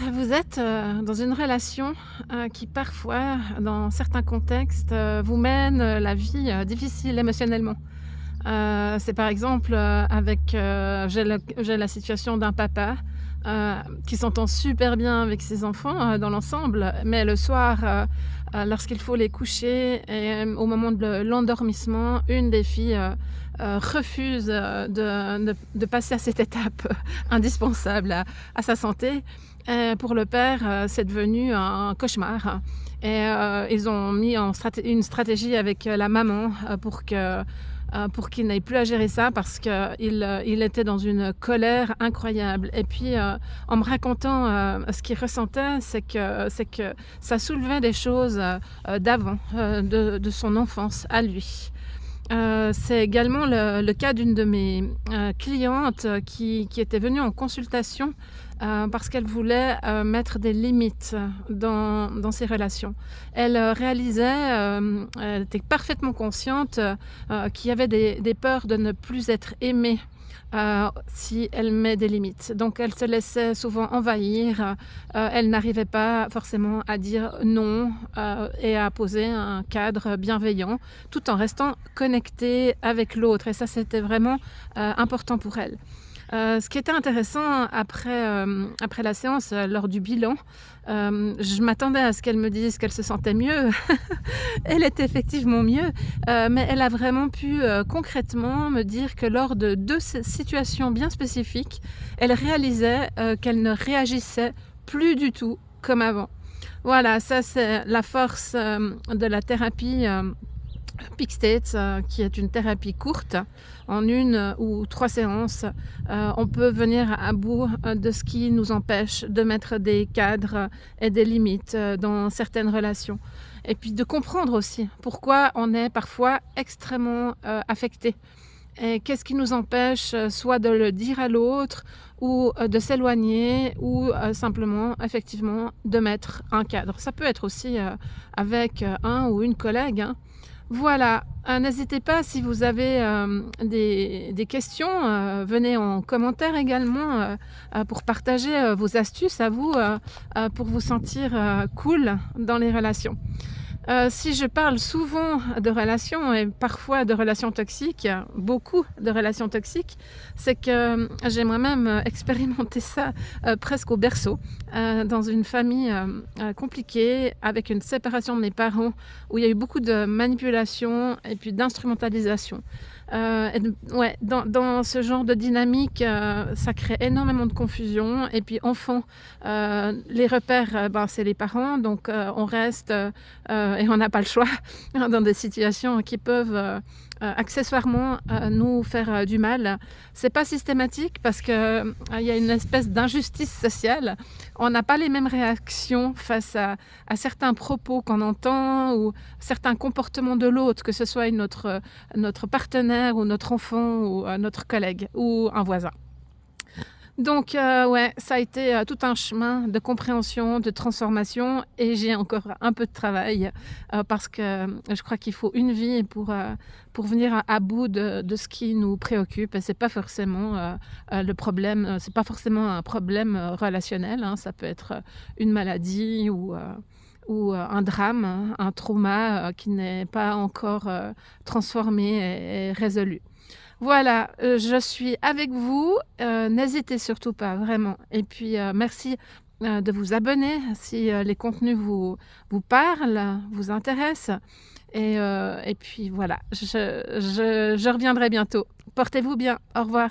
Vous êtes, dans une relation, qui parfois, dans certains contextes, vous mène, la vie, difficile émotionnellement. C'est par exemple, avec, j'ai la situation d'un papa, heu, qui s'entend super bien avec ses enfants, dans l'ensemble, mais le soir, lorsqu'il faut les coucher et au moment de l'endormissement, une des filles, refuse, de passer à cette étape indispensable à sa santé. Pour le père, c'est devenu un cauchemar et ils ont mis en une stratégie avec, la maman, pour qu'il n'ait plus à gérer ça parce qu'il était dans une colère incroyable et puis, en me racontant, ce qu'il ressentait, c'est que ça soulevait des choses, d'avant, de son enfance à lui. C'est également le cas d'une de mes, clientes, qui était venue en consultation, parce qu'elle voulait, mettre des limites dans ses relations. Elle, réalisait, elle était parfaitement consciente, qu'il y avait des peurs de ne plus être aimée, si elle met des limites. Donc elle se laissait souvent envahir, elle n'arrivait pas forcément à dire non, et à poser un cadre bienveillant, tout en restant connectée avec l'autre et ça, c'était vraiment, important pour elle. Ce qui était intéressant après la séance, lors du bilan, je m'attendais à ce qu'elle me dise qu'elle se sentait mieux. Elle était effectivement mieux, mais elle a vraiment pu, concrètement me dire que lors de 2 situations bien spécifiques, elle réalisait, qu'elle ne réagissait plus du tout comme avant. Voilà, ça c'est la force, de la thérapie, Peak State, qui est une thérapie courte. En une ou 3 séances, on peut venir à bout, de ce qui nous empêche de mettre des cadres et des limites, dans certaines relations. Et puis de comprendre aussi pourquoi on est parfois extrêmement, affecté. Et qu'est-ce qui nous empêche, soit de le dire à l'autre ou, de s'éloigner ou, simplement effectivement de mettre un cadre. Ça peut être aussi, avec, un ou une collègue, hein. Voilà, n'hésitez pas si vous avez, des questions, venez en commentaire également, pour partager, vos astuces à vous, pour vous sentir, cool dans les relations. Si je parle souvent de relations et parfois de relations toxiques, beaucoup de relations toxiques, c'est que, j'ai moi-même, expérimenté ça, presque au berceau, dans une famille, compliquée, avec une séparation de mes parents, où il y a eu beaucoup de manipulation et puis d'instrumentalisation. Et d Ouais, dans ce genre de dynamique, ça crée énormément de confusion et puis enfant, les repères, ben, c'est les parents donc on reste, et on n'a pas le choix dans des situations qui peuvent, accessoirement, nous faire, du mal. C'est pas systématique parce que, il y a une espèce d'injustice sociale. On n'a pas les mêmes réactions face à certains propos qu'on entend ou certains comportements de l'autre, que ce soit notre partenaire ou notre enfant ou, notre collègue ou un voisin. Donc ouais, ça a été, tout un chemin de compréhension, de transformation et j'ai encore un peu de travail, parce que, je crois qu'il faut une vie pour venir à bout de ce qui nous préoccupe et c'est pas forcément, le problème, c'est pas forcément un problème, relationnel, hein. Ça peut être, une maladie ou un drame, hein, un trauma, qui n'est pas encore, transformé et résolu. Voilà, je suis avec vous, n'hésitez surtout pas, vraiment et puis, merci, de vous abonner si, les contenus vous parlent, vous intéressent et puis voilà, je reviendrai bientôt. Portez-vous bien, au revoir.